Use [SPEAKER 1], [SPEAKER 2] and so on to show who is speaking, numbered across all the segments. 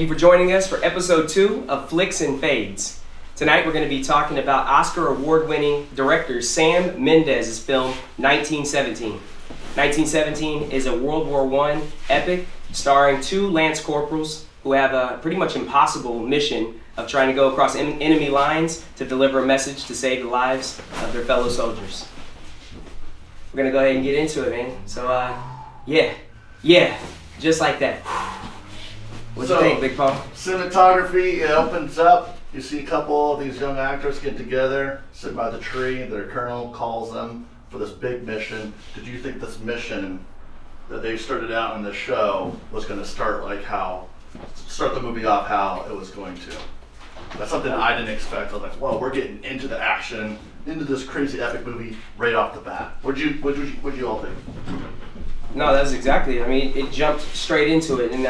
[SPEAKER 1] you for joining us for episode 2 of Ficks-n-Fades. Tonight we're going to be talking about Oscar award-winning director Sam Mendes's film 1917. 1917 is a World War I epic starring 2 lance corporals who have a pretty much impossible mission of trying to go across enemy lines to deliver a message to save the lives of their fellow soldiers. We're going to go ahead and get into it, man. So, yeah, just like that. What do you think, Big Paul?
[SPEAKER 2] Cinematography, it opens up. You see a couple of these young actors get together, sit by the tree. Their colonel calls them for this big mission. Did you think this mission that they started out in the show was going to start the movie off how it was going to? That's something I didn't expect. I was like, whoa, we're getting into the action, into this crazy epic movie right off the bat. What'd you all think?
[SPEAKER 1] No, that's exactly. I mean, it jumped straight into it, and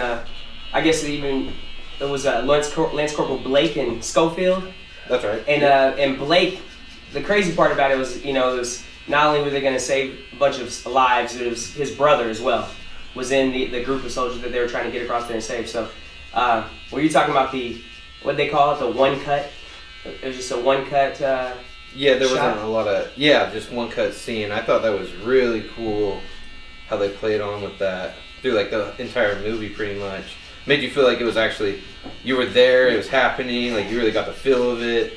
[SPEAKER 1] I guess it was Lance Corporal Blake and Schofield.
[SPEAKER 3] That's right.
[SPEAKER 1] And Blake, the crazy part about it was, it was not only were they going to save a bunch of lives, it was his brother as well was in the group of soldiers that they were trying to get across there and save. So, were you talking about what they call it, the one cut? It was just a one cut.
[SPEAKER 3] Yeah, there wasn't a lot of just one cut scene. I thought that was really cool how they played on with that through like the entire movie, pretty much. Made you feel like it was actually, you were there, it was happening, like you really got the feel of it.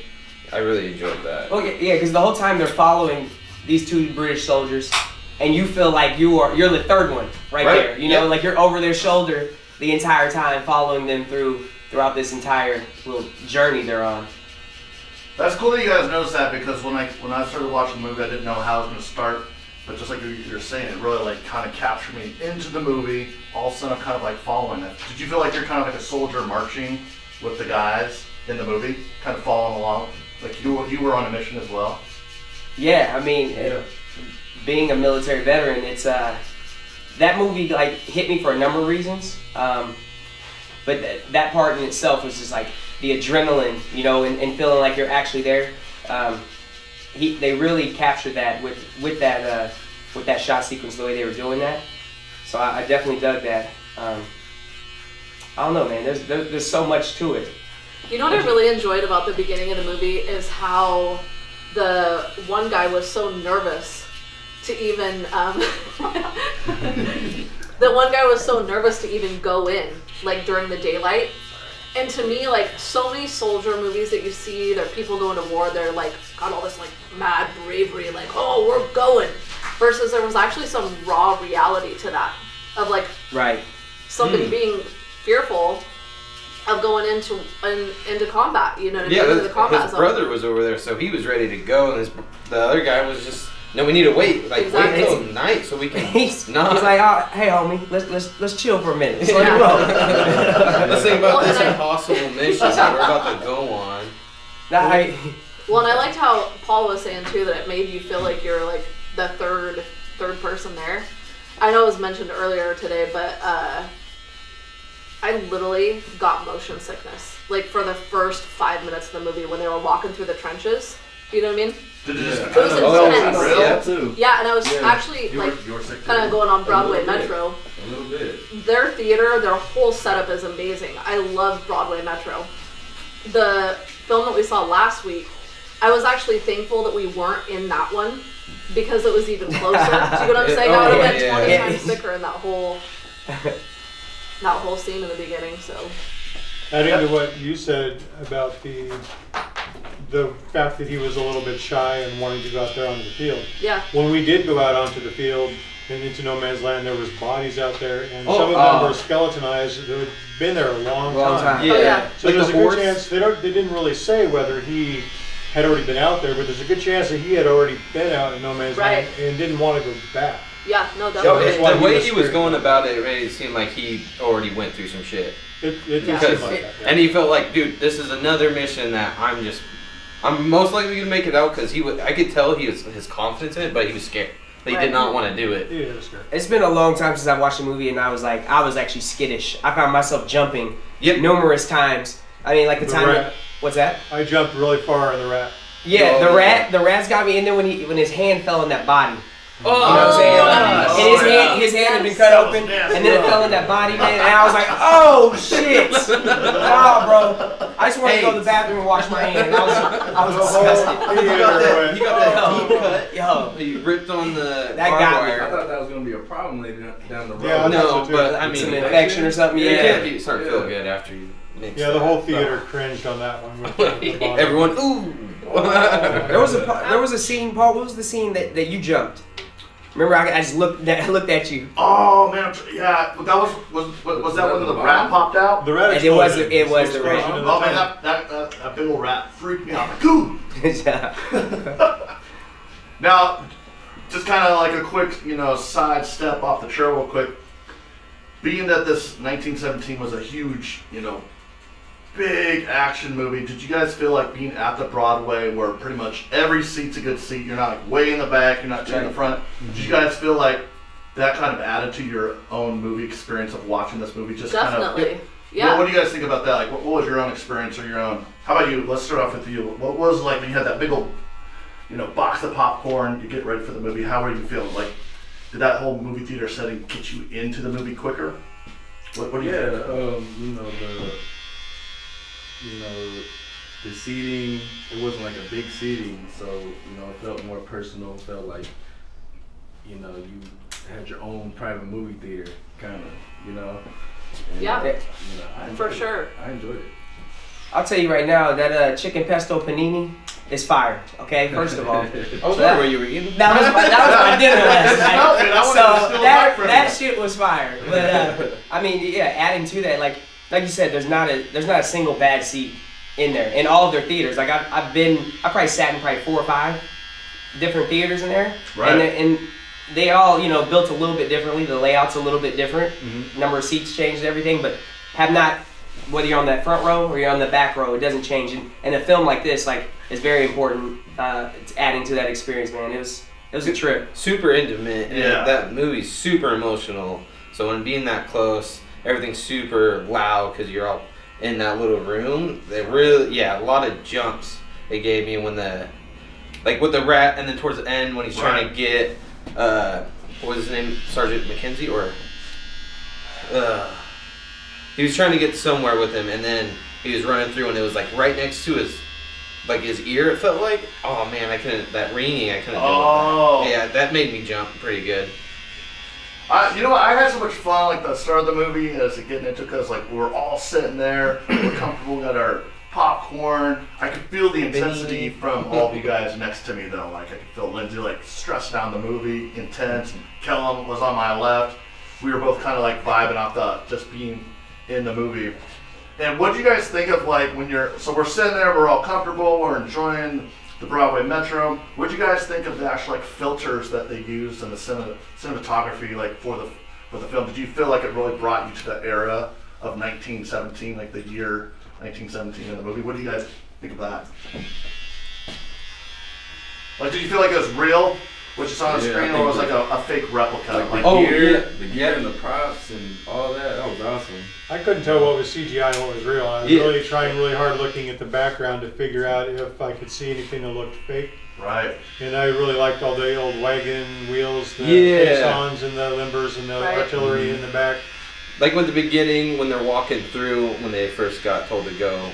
[SPEAKER 3] I really enjoyed that.
[SPEAKER 1] Well, yeah, because the whole time they're following these 2 British soldiers, and you feel like you're the third one right there. You know, like you're over their shoulder the entire time, following them throughout this entire little journey they're on.
[SPEAKER 2] That's cool that you guys noticed that, because when I started watching the movie, I didn't know how it was going to start. But just like you're saying, it really kind of captured me into the movie. All of a sudden, I'm kind of following it. Did you feel like you're kind of like a soldier marching with the guys in the movie, kind of following along? Like you were on a mission as well?
[SPEAKER 1] Yeah, I mean, being a military veteran, it's that movie hit me for a number of reasons. But that part in itself was just like the adrenaline, and feeling like you're actually there. They really captured that with that shot sequence, the way they were doing that. So I definitely dug that. I don't know, man. There's so much to it.
[SPEAKER 4] You know what I really enjoyed about the beginning of the movie is how the one guy was so nervous to even go in during the daylight. And to me, so many soldier movies that you see, they're people going to war, they're got all this mad bravery, oh, we're going. Versus there was actually some raw reality to that of somebody being fearful of going into combat, into the combat
[SPEAKER 3] his
[SPEAKER 4] zone.
[SPEAKER 3] brother was over there, so he was ready to go, and the other guy was just, no, we need to wait,
[SPEAKER 4] exactly.
[SPEAKER 3] Wait until night so we can.
[SPEAKER 1] He's like, hey, homie, let's chill for a minute. Let's let it roll.
[SPEAKER 3] Let's think about this impossible mission that we're about to go on.
[SPEAKER 4] Well, and I liked how Paul was saying too that it made you feel like you're the third person there. I know it was mentioned earlier today, but I literally got motion sickness for the first 5 minutes of the movie when they were walking through the trenches. You know what I mean?
[SPEAKER 2] It was
[SPEAKER 4] intense. Yeah, and I was actually kind of going on Broadway Metro.
[SPEAKER 5] A little bit.
[SPEAKER 4] Their theater, their whole setup is amazing. I love Broadway Metro. The film that we saw last week, I was actually thankful that we weren't in that one because it was even closer. Do you know what I'm saying? I would have been 20 times sicker in that whole scene in the beginning. So,
[SPEAKER 6] adding to what you said about the fact that he was a little bit shy and wanting to go out there onto the field.
[SPEAKER 4] Yeah.
[SPEAKER 6] When we did go out onto the field and into no man's land, there was bodies out there, and some of them were skeletonized. They had been there a long time.
[SPEAKER 3] Yeah.
[SPEAKER 4] Oh, yeah.
[SPEAKER 6] So there's a good chance they didn't really say whether he had already been out there, but there's a good chance that he had already been out in no man's land and didn't want to go back.
[SPEAKER 4] Yeah, no, definitely.
[SPEAKER 3] The way he was going about it made it seem like he already went through some shit.
[SPEAKER 6] It did seem like that. Yeah.
[SPEAKER 3] And he felt like, dude, this is another mission that I'm most likely going to make it out, because I could tell his confidence in it, but he was scared. He did not want to do it.
[SPEAKER 6] Yeah, was scared.
[SPEAKER 1] It's been a long time since I watched a movie, and I was actually skittish. I found myself jumping numerous times. I mean, the time.
[SPEAKER 6] Rat.
[SPEAKER 1] What's that?
[SPEAKER 6] I jumped really far in the rat.
[SPEAKER 1] Yeah, the rat's got me. And then when his hand fell in that body, You know what I'm saying?
[SPEAKER 4] Oh,
[SPEAKER 1] And his hand had been cut open, and then it fell in that body, man. And I was like, oh shit! Oh, bro, I just want to go to the bathroom and wash my hand. I was disgusted.
[SPEAKER 3] You got that deep cut.
[SPEAKER 1] Yo,
[SPEAKER 3] You ripped on the
[SPEAKER 1] that
[SPEAKER 3] barbed
[SPEAKER 1] got me.
[SPEAKER 3] wire.
[SPEAKER 5] I thought that was gonna be a problem later down the road.
[SPEAKER 6] Yeah,
[SPEAKER 3] No,
[SPEAKER 6] too.
[SPEAKER 3] but I
[SPEAKER 1] It's an
[SPEAKER 3] mean,
[SPEAKER 1] infection or something.
[SPEAKER 3] you
[SPEAKER 1] Yeah.
[SPEAKER 3] can't start to feel good after you mix
[SPEAKER 6] Yeah,
[SPEAKER 3] that.
[SPEAKER 6] the whole theater cringed on that one. With the body.
[SPEAKER 3] Everyone, ooh.
[SPEAKER 1] There was a scene, Paul. What was the scene that you jumped? Remember, I just looked at you.
[SPEAKER 2] Oh man, yeah, but that was that when the rat popped out?
[SPEAKER 6] The rat
[SPEAKER 1] And it was
[SPEAKER 6] explosion.
[SPEAKER 1] the rat.
[SPEAKER 6] Explosion in the
[SPEAKER 2] Oh man,
[SPEAKER 6] tunnel.
[SPEAKER 2] that big old rat freaked me out. Like, ooh.
[SPEAKER 1] Yeah.
[SPEAKER 2] Now, just kind of like a quick, side step off the trail real quick. Being that this 1917 was a huge, big action movie, did you guys feel like being at the Broadway where pretty much every seat's a good seat, you're not like way in the back, you're not too in the front, did you guys feel like that kind of added to your own movie experience of watching this movie? Just
[SPEAKER 4] Definitely.
[SPEAKER 2] Kind of,
[SPEAKER 4] Yeah.
[SPEAKER 2] What do you guys think about that? Like, what was your own experience or your own? How about you? Let's start off with you. What was like when you had that big old, box of popcorn? You get ready for the movie. How were you feeling? Like, did that whole movie theater setting get you into the movie quicker? What do you think?
[SPEAKER 5] The seating, it wasn't like a big seating, so it felt more personal. Felt like you had your own private movie theater, kind of, And,
[SPEAKER 4] Yeah.
[SPEAKER 5] I
[SPEAKER 4] For
[SPEAKER 5] enjoyed it.
[SPEAKER 4] sure.
[SPEAKER 5] I enjoyed it.
[SPEAKER 1] I'll tell you right now that chicken pesto panini is fire. Okay, first of all,
[SPEAKER 3] I was wondering where you were eating.
[SPEAKER 1] that was my dinner last night.
[SPEAKER 2] No, man, I wanted to
[SPEAKER 1] So
[SPEAKER 2] steal it back from
[SPEAKER 1] that
[SPEAKER 2] you.
[SPEAKER 1] shit was fire. But I mean, yeah, adding to that, like you said, there's not a single bad seat in there in all of their theaters. Like I probably sat in 4 or 5 different theaters in there,
[SPEAKER 2] Right.
[SPEAKER 1] and they all built a little bit differently. The layout's a little bit different.
[SPEAKER 2] Mm-hmm.
[SPEAKER 1] Number of seats changed, everything, but have not. Whether you're on that front row or you're on the back row, it doesn't change. And a film like this, is very important. It's adding to that experience, man. It was a trip.
[SPEAKER 3] Super intimate. And
[SPEAKER 2] Yeah.
[SPEAKER 3] that movie's super emotional. So when being that close, everything's super loud because you're all in that little room. They really, a lot of jumps it gave me when with the rat, and then towards the end when he's trying to get, what was his name, Sergeant McKenzie, or, he was trying to get somewhere with him, and then he was running through, and it was right next to his ear. It felt like, oh man, I couldn't do with that. Yeah, that made me jump pretty good.
[SPEAKER 2] I had so much fun, like the start of the movie as it getting into, because we're all sitting there, we're comfortable, we got our popcorn. I could feel the intensity from all of you guys next to me though. I could feel Lindsay stressed down the movie, intense, and Kellen was on my left. We were both kind of vibing off just being in the movie. And what do you guys think of when so we're sitting there, we're all comfortable, we're enjoying the Broadway Metro. What do you guys think of the actual filters that they used in the cinematography for the film? Did you feel like it really brought you to the era of 1917, the year 1917 in the movie? What do you guys think of that? Did you feel like it was real, which is on the screen, or was a fake replica?
[SPEAKER 5] The gear and the props and all that was awesome.
[SPEAKER 6] I couldn't tell what was CGI and what was real. I was really trying really hard looking at the background to figure out if I could see anything that looked fake.
[SPEAKER 2] Right.
[SPEAKER 6] And I really liked all the old wagon wheels, the caissons and the limbers and the artillery in the back.
[SPEAKER 3] With the beginning, when they're walking through, when they first got told to go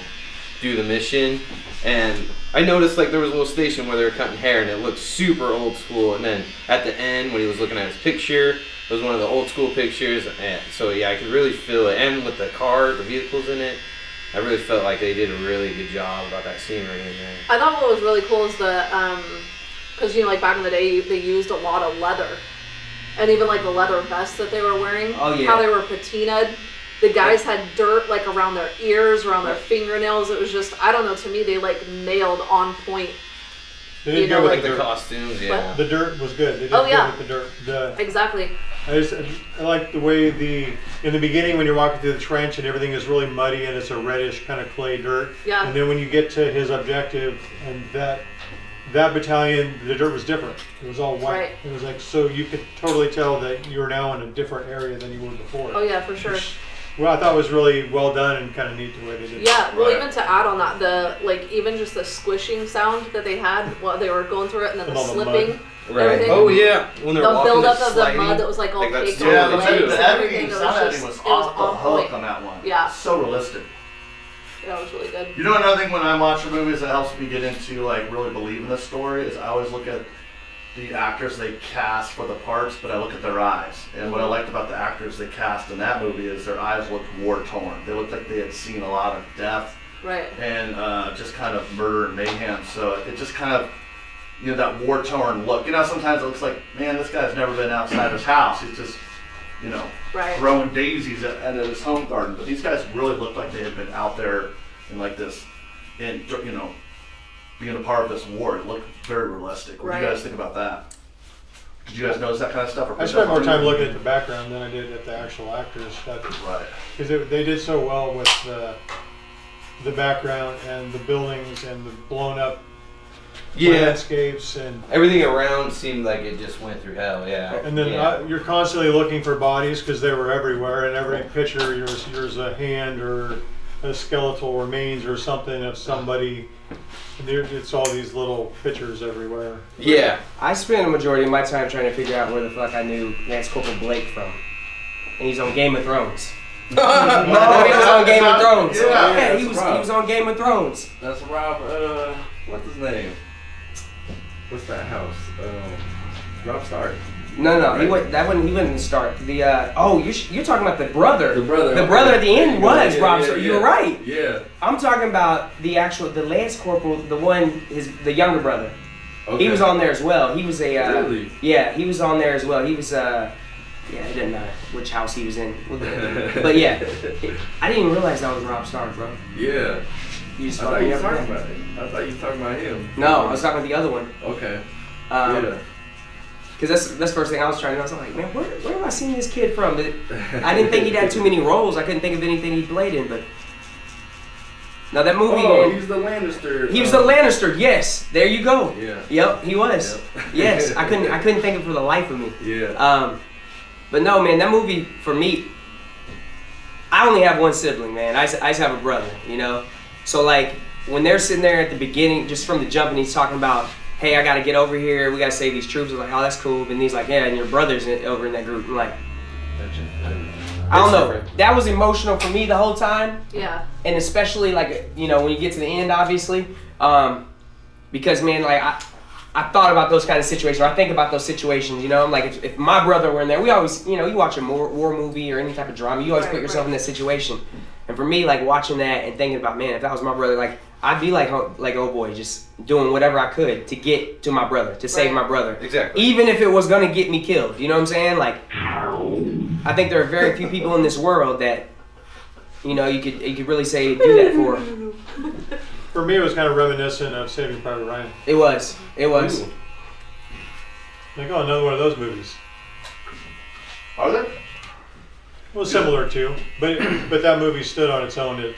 [SPEAKER 3] do the mission, and I noticed there was a little station where they were cutting hair, and it looked super old school. And then at the end, when he was looking at his picture, it was one of the old school pictures, and so I could really feel it. And with the car, the vehicles in it, I really felt like they did a really good job about that scenery in there.
[SPEAKER 4] I thought what was really cool is because back in the day they used a lot of leather, and even the leather vests that they were wearing.
[SPEAKER 1] Oh yeah.
[SPEAKER 4] How they were patinaed. The guys had dirt around their ears, around their fingernails. It was just, I don't know. To me, they nailed on point.
[SPEAKER 6] They did good with
[SPEAKER 3] the costumes, yeah.
[SPEAKER 6] The dirt was good. They did
[SPEAKER 4] Oh,
[SPEAKER 6] good
[SPEAKER 4] yeah.
[SPEAKER 6] with the dirt.
[SPEAKER 4] Exactly.
[SPEAKER 6] I like the way in the beginning when you're walking through the trench and everything is really muddy and it's a reddish kind of clay dirt.
[SPEAKER 4] Yeah.
[SPEAKER 6] And then when you get to his objective and that battalion, the dirt was different. It was all white.
[SPEAKER 4] Right.
[SPEAKER 6] It was so you could totally tell that you're now in a different area than you were before.
[SPEAKER 4] Oh yeah, for sure.
[SPEAKER 6] Well, I thought it was really well done and kind of neat the way they did it.
[SPEAKER 4] Yeah, well, even to add on that, even just the squishing sound that they had while they were going through it, and then
[SPEAKER 6] And
[SPEAKER 4] the
[SPEAKER 6] all the
[SPEAKER 4] slipping.
[SPEAKER 6] mud.
[SPEAKER 3] Right.
[SPEAKER 4] Everything.
[SPEAKER 3] Oh yeah, when they're
[SPEAKER 4] The
[SPEAKER 3] walking,
[SPEAKER 4] build-up
[SPEAKER 3] they're
[SPEAKER 4] of the
[SPEAKER 3] sliding.
[SPEAKER 4] mud that was like all
[SPEAKER 3] Like, that's
[SPEAKER 4] caked
[SPEAKER 3] totally
[SPEAKER 4] on
[SPEAKER 2] Yeah,
[SPEAKER 4] the
[SPEAKER 2] the
[SPEAKER 3] true.
[SPEAKER 4] legs and
[SPEAKER 2] editing,
[SPEAKER 4] everything. It
[SPEAKER 2] sound
[SPEAKER 4] was
[SPEAKER 2] editing
[SPEAKER 4] just,
[SPEAKER 2] was
[SPEAKER 4] it was
[SPEAKER 2] off the
[SPEAKER 4] on
[SPEAKER 2] hook
[SPEAKER 4] point.
[SPEAKER 2] on that one.
[SPEAKER 4] Yeah.
[SPEAKER 2] So realistic.
[SPEAKER 4] That was really good.
[SPEAKER 2] You know, another thing when I'm watching movies that helps me get into like really believing the story is I always look at the actors they cast for the parts, but I look at their eyes. And what I liked about the actors they cast in that movie is their eyes looked war-torn. They looked like they had seen a lot of death
[SPEAKER 4] Right.
[SPEAKER 2] and just kind of murder and mayhem. So it just kind of, you know, that war-torn look. You know, sometimes it looks like, man, this guy's never been outside his house. He's just, you know,
[SPEAKER 4] Right.
[SPEAKER 2] throwing daisies at his home garden. But these guys really looked like they had been out there in like this, in, you know, being a part of this war. It looked very realistic. What do you
[SPEAKER 4] Right.
[SPEAKER 2] guys think about that? Did you guys notice that kind of stuff? Or
[SPEAKER 6] I spent more time looking at the background than I did at the actual actors.
[SPEAKER 2] Right.
[SPEAKER 6] Because they did so well with the background and the buildings and the blown up
[SPEAKER 3] Yeah.
[SPEAKER 6] landscapes and
[SPEAKER 3] Everything around seemed like it just went through hell. Yeah.
[SPEAKER 6] and then
[SPEAKER 3] yeah.
[SPEAKER 6] you're constantly looking for bodies because they were everywhere. And every picture, there's a hand or a skeletal remains or something of somebody. And it's all these little pictures everywhere.
[SPEAKER 3] Yeah.
[SPEAKER 1] I spent a majority of my time trying to figure out where the fuck I knew Lance Corporal Blake from. And he's on Game of Thrones. No, he was on Game of Thrones.
[SPEAKER 2] Yeah,
[SPEAKER 1] he was on Game of Thrones.
[SPEAKER 5] That's Rob. What's his name? What's that house? Rob Stark.
[SPEAKER 1] No,
[SPEAKER 5] Right.
[SPEAKER 1] he wouldn't start. The you're talking about the brother.
[SPEAKER 5] The brother.
[SPEAKER 1] The brother at the end was
[SPEAKER 5] Yeah,
[SPEAKER 1] Rob.
[SPEAKER 5] yeah,
[SPEAKER 1] Stark.
[SPEAKER 5] yeah.
[SPEAKER 1] You were right.
[SPEAKER 5] Yeah.
[SPEAKER 1] I'm talking about the Lance Corporal, the younger brother.
[SPEAKER 5] Okay.
[SPEAKER 1] He was on there as well. He was a
[SPEAKER 5] Really?
[SPEAKER 1] yeah, he was on there as well. He was yeah, it didn't matter which house he was in. But yeah, I didn't even realize that was Rob Stark, bro.
[SPEAKER 5] Yeah.
[SPEAKER 1] You just
[SPEAKER 5] I thought you was talking about it. I thought you were talking about him.
[SPEAKER 1] No, I was talking about the other one.
[SPEAKER 5] Okay.
[SPEAKER 1] Yeah. Because that's the first thing I was trying to know. I was like, man, where have I seen this kid from? I didn't think he'd had too many roles. I couldn't think of anything he played in, but now that movie.
[SPEAKER 5] Oh, he's the Lannister.
[SPEAKER 1] He was the Lannister. Yes, there you go.
[SPEAKER 5] Yeah.
[SPEAKER 1] Yep, he was.
[SPEAKER 5] Yep.
[SPEAKER 1] Yes, I couldn't think of it for the life of me.
[SPEAKER 5] Yeah.
[SPEAKER 1] But no, man, that movie for me. I only have one sibling, man. I just have a brother, you know. So like when they're sitting there at the beginning, just from the jump, and he's talking about, hey, I got to get over here. We got to save these troops. I'm like, oh, that's cool. And he's like, yeah, and your brother's over in that group. I'm like, I don't know. That was emotional for me the whole time.
[SPEAKER 4] Yeah.
[SPEAKER 1] And especially like, you know, when you get to the end, obviously, because man, like I thought about those kind of situations. Or I think about those situations. You know, I'm like, if my brother were in there, we always, you know, you watch a war movie or any type of drama, you always put yourself in that situation. And for me, like watching that and thinking about, man, if that was my brother, like I'd be like oh boy, just doing whatever I could to get to my brother, to save my brother.
[SPEAKER 3] Exactly.
[SPEAKER 1] Even if it was gonna get me killed, you know what I'm saying? Like, I think there are very few people in this world that, you know, you could really say do that for.
[SPEAKER 6] For me, it was kind of reminiscent of Saving Private Ryan.
[SPEAKER 1] It was.
[SPEAKER 6] Like, oh, another one of those movies.
[SPEAKER 2] Are there?
[SPEAKER 6] Well, similar to, but that movie stood on its own. It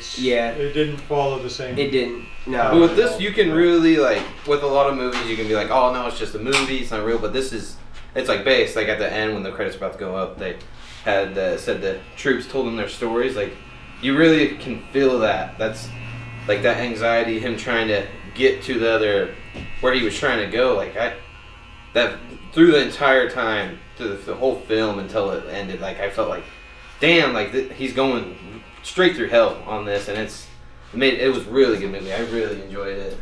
[SPEAKER 6] didn't follow the same.
[SPEAKER 1] It didn't. No.
[SPEAKER 3] But with this, you can really like with a lot of movies, you can be like, oh no, it's just a movie, it's not real. But this is, it's like based. Like at the end when the credits are about to go up, they had said the troops told them their stories. Like you really can feel that. That's like that anxiety, him trying to get to the other where he was trying to go. Like that through the entire time, through the whole film until it ended. Like I felt like, damn, like he's going straight through hell on this, and it was a really good movie. I really enjoyed it.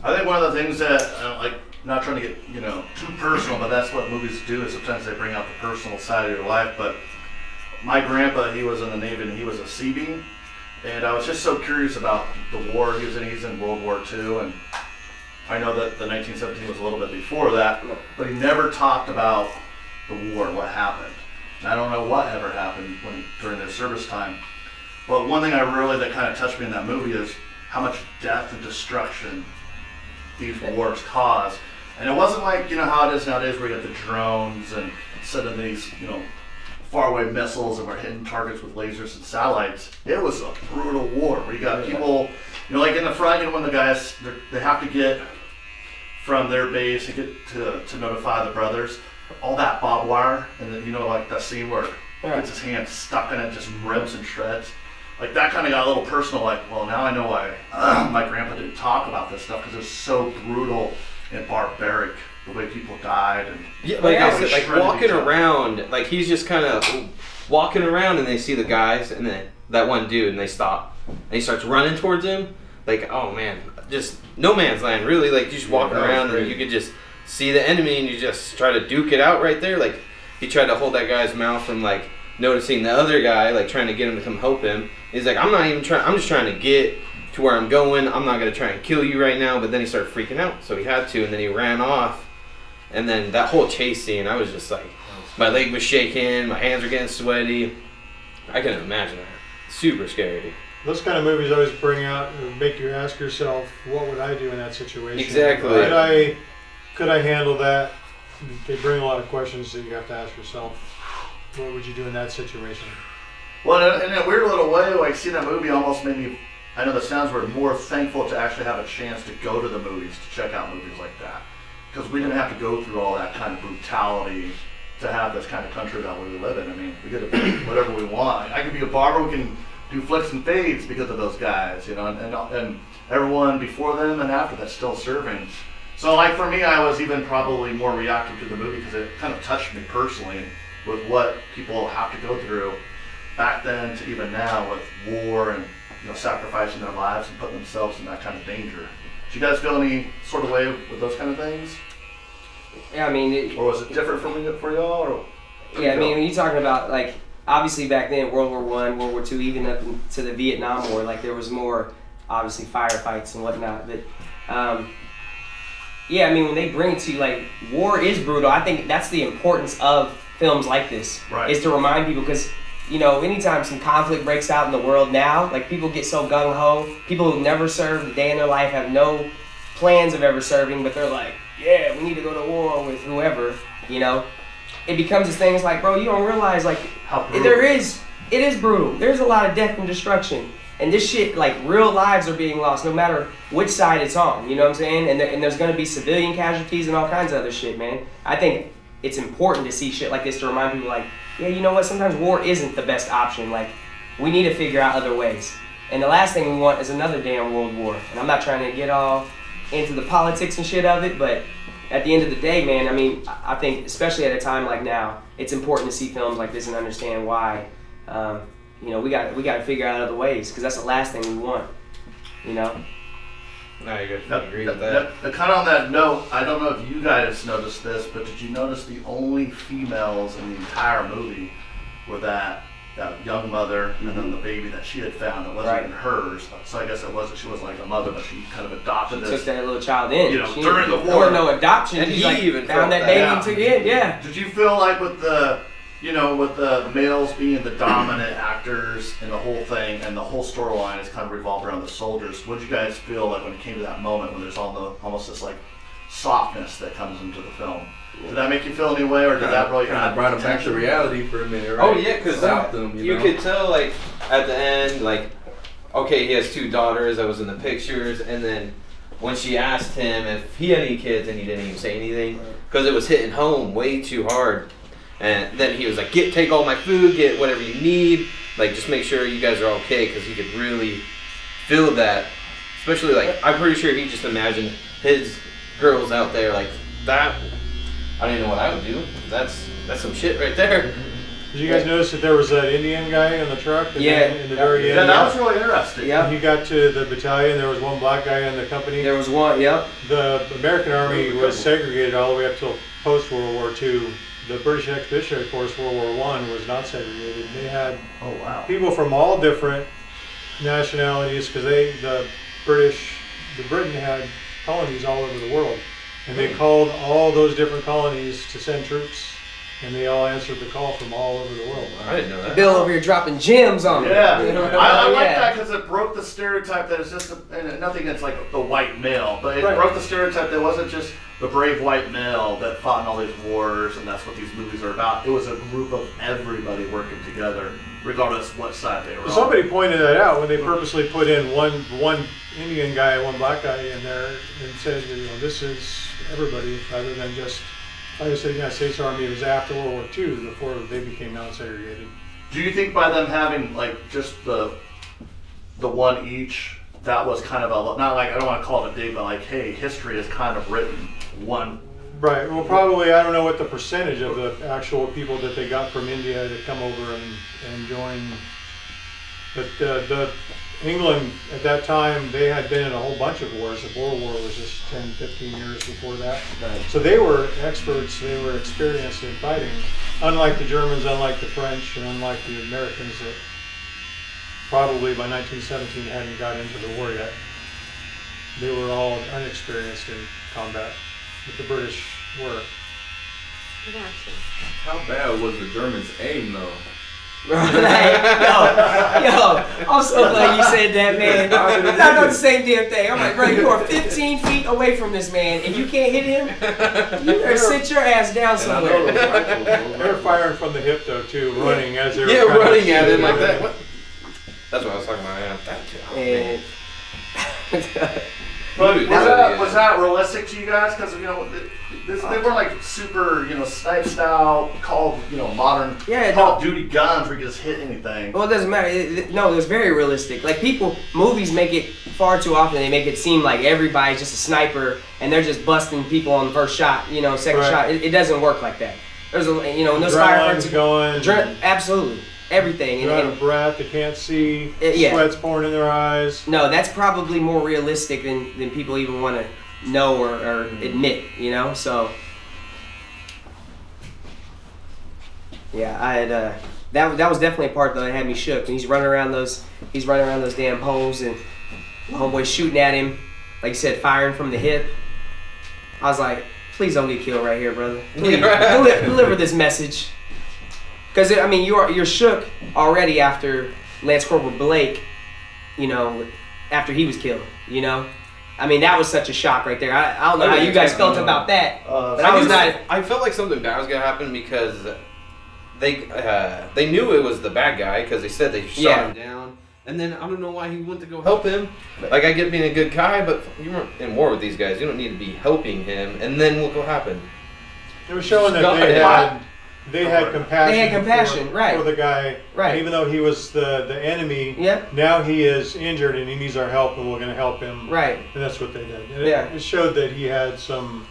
[SPEAKER 2] I think one of the things that, like, not trying to get, you know, too personal, but that's what movies do is sometimes they bring out the personal side of your life. But my grandpa, he was in the Navy and he was a Seabeam, and I was just so curious about the war he was in. He's in World War II, and I know that the 1917 was a little bit before that, but he never talked about the war and what happened. And I don't know what ever happened during their service time. But one thing that kind of touched me in that movie is how much death and destruction these wars cause. And it wasn't like, you know, how it is nowadays where you got the drones and sending these, you know, faraway missiles and we're hitting targets with lasers and satellites. It was a brutal war where you got people, you know, like in the front, you know, when the guys, they have to get from their base and get to notify the brothers, all that barbed wire, and then, you know, like that scene where he gets his hand stuck in it, just rips and shreds. Like that kind of got a little personal, like, well, now I know why my grandpa didn't talk about this stuff because it was so brutal and barbaric. the way people died. And
[SPEAKER 3] yeah, like I said, like
[SPEAKER 2] shredded
[SPEAKER 3] walking
[SPEAKER 2] each other.
[SPEAKER 3] around, like he's just kind of walking around, and they see the guys, and then that one dude, and they stop, and he starts running towards him. Like, oh man, just no man's land, really. Like, you just walking around, and you could just see the enemy, and you just try to duke it out right there. Like, he tried to hold that guy's mouth from like noticing the other guy, like trying to get him to come help him. He's like, I'm not even trying. I'm just trying to get to where I'm going. I'm not gonna try and kill you right now. But then he started freaking out, so he had to, and then he ran off. And then that whole chase scene, I was just like, my leg was shaking, my hands were getting sweaty. I couldn't imagine that. Super scary.
[SPEAKER 6] Those kind of movies always bring out, make you ask yourself, what would I do in that situation?
[SPEAKER 3] Exactly.
[SPEAKER 6] Could I handle that? They bring a lot of questions that you have to ask yourself. What would you do in that situation?
[SPEAKER 2] Well, in a weird little way, like seeing that movie almost made me, I know that sounds weird, more thankful to actually have a chance to go to the movies, to check out movies like that. Because we didn't have to go through all that kind of brutality to have this kind of country that we live in. I mean, we get to do whatever we want. I can be a barber, we can do Ficks-n-Fades because of those guys, you know, and everyone before them and after that's still serving. So like for me, I was even probably more reactive to the movie because it kind of touched me personally with what people have to go through back then to even now with war and, you know, sacrificing their lives and putting themselves in that kind of danger. Do you guys feel any sort of way with those kind of things?
[SPEAKER 1] Yeah, I mean,
[SPEAKER 2] Or was it different for y'all? Or
[SPEAKER 1] yeah, I mean, when you're talking about, like, obviously back then, World War I, World War II, even up into the Vietnam War, like, there was more, obviously, firefights and whatnot. But, yeah, I mean, when they bring it to you, like, war is brutal. I think that's the importance of films like this,
[SPEAKER 2] Right.
[SPEAKER 1] is to remind people, because, you know, anytime some conflict breaks out in the world now, like, people get so gung-ho. People who've never served a day in their life have no plans of ever serving, but they're like, yeah, we need to go to war with whoever, you know? It becomes this thing, it's like, bro, you don't realize, like,
[SPEAKER 2] How brutal.
[SPEAKER 1] it is brutal. There's a lot of death and destruction. And this shit, like, real lives are being lost no matter which side it's on, you know what I'm saying? And there's gonna be civilian casualties and all kinds of other shit, man. I think it's important to see shit like this to remind people, like, yeah, you know what, sometimes war isn't the best option. Like, we need to figure out other ways. And the last thing we want is another damn world war. And I'm not trying to get all into the politics and shit of it, but at the end of the day, man, I mean, I think, especially at a time like now, it's important to see films like this and understand why. You know, we got to figure out other ways, because that's the last thing we want. You know.
[SPEAKER 3] No, you guys agree with that?
[SPEAKER 2] Kind of on that note, I don't know if you guys noticed this, but did you notice the only females in the entire movie were that young mother and then the baby that she had found that wasn't even hers. So I guess it wasn't, she was like a mother, but she kind of adopted this.
[SPEAKER 1] Took that little child in.
[SPEAKER 2] You know, during the war.
[SPEAKER 1] There was no adoption.
[SPEAKER 3] And
[SPEAKER 1] She
[SPEAKER 3] he
[SPEAKER 1] like
[SPEAKER 3] even
[SPEAKER 1] found that
[SPEAKER 3] felt
[SPEAKER 1] baby
[SPEAKER 2] that.
[SPEAKER 1] and took it in. Yeah.
[SPEAKER 2] Did you feel like with the, you know, with the males being the dominant actors in the whole thing, and the whole storyline is kind of revolved around the soldiers, what did you guys feel like when it came to that moment when there's almost this like softness that comes into the film? Did that make you feel any way, or did that really
[SPEAKER 5] kind of brought him back to reality for a minute, right?
[SPEAKER 3] Oh yeah, because you
[SPEAKER 5] know?
[SPEAKER 3] could tell, like, at the end, like, okay, he has 2 daughters that was in the pictures, and then when she asked him if he had any kids, and he didn't even say anything, because it was hitting home way too hard. And then he was like, take all my food, get whatever you need, like, just make sure you guys are okay, because he could really feel that. Especially, like, I'm pretty sure he just imagined his girls out there like that. I don't even know what I would do. That's some shit right there.
[SPEAKER 6] Did you guys notice that there was that Indian guy in the truck?
[SPEAKER 1] Yeah.
[SPEAKER 6] In the very end.
[SPEAKER 2] Yeah, that was really interesting.
[SPEAKER 1] Yeah.
[SPEAKER 6] When he got to the battalion, there was one black guy in the company.
[SPEAKER 1] There was one. Yep.
[SPEAKER 6] The American Army was segregated all the way up till post-World War II. The British Expeditionary Force, World War I, was not segregated. They had people from all different nationalities, because Britain had colonies all over the world. And they called all those different colonies to send troops, and they all answered the call from all over the world.
[SPEAKER 3] I didn't know that.
[SPEAKER 1] Bill over here dropping gems on me.
[SPEAKER 2] Yeah,
[SPEAKER 1] You know?
[SPEAKER 2] I like
[SPEAKER 1] Yeah.
[SPEAKER 2] that because it broke the stereotype that it's just and nothing that's like the white male, but it
[SPEAKER 6] Right.
[SPEAKER 2] broke the stereotype that it wasn't just the brave white male that fought in all these wars, and that's what these movies are about. It was a group of everybody working together, regardless what side they were on.
[SPEAKER 6] Somebody pointed that out when they purposely put in one Indian guy and one black guy in there and said, you know, this is everybody, rather than just, like I said, the United States Army was after World War II, before they became non-segregated.
[SPEAKER 2] Do you think by them having like just the one each, that was kind of a, not like, I don't want to call it a dig, but like, hey, history is kind of written one
[SPEAKER 6] Right. Well, probably, I don't know what the percentage of the actual people that they got from India to come over and join. But the England at that time, they had been in a whole bunch of wars. The Boer War was just 10, 15 years before that.
[SPEAKER 1] Right.
[SPEAKER 6] So they were experts, they were experienced in fighting. Unlike the Germans, unlike the French, and unlike the Americans that probably by 1917 hadn't got into the war yet. They were all unexperienced in combat, but the British were.
[SPEAKER 5] How bad was the Germans' aim, though?
[SPEAKER 1] Yo, I'm so glad you said that, man. I know the same damn thing. I'm like, bro, you are 15 feet away from this man, and you can't hit him? You better sit your ass down somewhere.
[SPEAKER 6] They were firing from the hip, though, too, running as they were
[SPEAKER 3] running at him like that. What? That's what I was talking about.
[SPEAKER 1] And
[SPEAKER 2] But was that realistic to you guys? Because they were like super, snipe style, modern Call of Duty guns where you just hit anything.
[SPEAKER 1] Well, it doesn't matter. No, it was very realistic. Like movies make it far too often. They make it seem like everybody's just a sniper and they're just busting people on the first shot, second shot. It doesn't work like that. There's when those firefights
[SPEAKER 6] going,
[SPEAKER 1] absolutely. Everything.
[SPEAKER 6] They're out of breath, they can't see,
[SPEAKER 1] yeah.
[SPEAKER 6] Sweat's pouring in their eyes.
[SPEAKER 1] No, that's probably more realistic than people even want to know or admit, so yeah, I had that was definitely a part that had me shook. And he's running around those damn holes, and homeboy shooting at him, like you said, firing from the hip. I was like, please don't get killed right here, brother. Please deliver this message. Because you're shook already after Lance Corporal Blake, after he was killed. That was such a shock right there. I don't know how you guys felt about that, but
[SPEAKER 3] I felt like something bad was gonna happen because they knew it was the bad guy because they said they shot him down, and then I don't know why he went to go help him. Like, I get being a good guy, but you weren't in war with these guys. You don't need to be helping him, and then look what happened.
[SPEAKER 6] It was showing that they had compassion.
[SPEAKER 1] They had compassion,
[SPEAKER 6] for the guy.
[SPEAKER 1] Right.
[SPEAKER 6] Even though he was the enemy, now he is injured and he needs our help, and we're going to help him.
[SPEAKER 1] Right.
[SPEAKER 6] And that's what they did. And it showed that he had some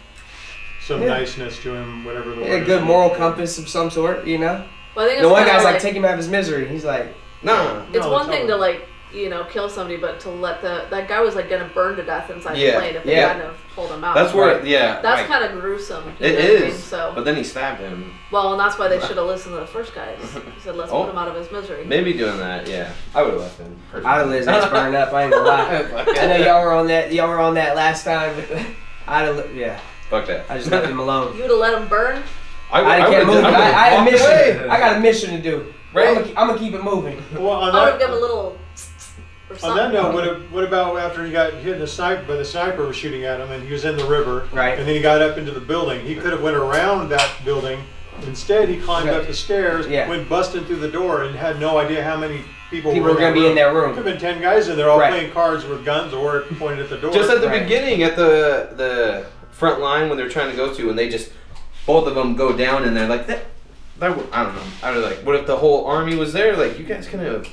[SPEAKER 6] niceness to him, whatever the word is.
[SPEAKER 1] A good moral compass of some sort,
[SPEAKER 4] Well, I think
[SPEAKER 1] the one guy's like, take him out of his misery. He's like,
[SPEAKER 3] nah.
[SPEAKER 4] It's one thing to kill somebody, but to let that guy was like gonna burn to death inside the plane if they hadn't have pulled him out.
[SPEAKER 3] That's where,
[SPEAKER 4] that's kind of gruesome.
[SPEAKER 3] It is. So, but then he stabbed him.
[SPEAKER 4] Well, and that's why they should have listened to the first guys. He said, let's put him out of his misery.
[SPEAKER 3] Maybe doing that, I would have left him.
[SPEAKER 1] I'd have let his ass burn up. I ain't gonna lie. I know y'all were on that. Y'all were on that last time. But I'd have.
[SPEAKER 3] Fuck that.
[SPEAKER 1] I just left him alone.
[SPEAKER 4] You would have let him burn.
[SPEAKER 1] I had a mission. I got a mission to do. Right. I'm gonna keep it moving.
[SPEAKER 6] Well,
[SPEAKER 4] I would have given a little.
[SPEAKER 6] On that note, what about after he got hit by the sniper was shooting at him, and he was in the river,
[SPEAKER 1] right?
[SPEAKER 6] And then he got up into the building. He could have went around that building. Instead, he climbed up the stairs, went busting through the door, and had no idea how many people were
[SPEAKER 1] going to be in that room.
[SPEAKER 6] Could have been 10 guys in there, all playing cards with guns or pointed at the door.
[SPEAKER 3] Just at the beginning, at the front line when they're trying to go to, and they just both of them go down, and they're like that. I don't know. I was like, what if the whole army was there? Like, you guys could have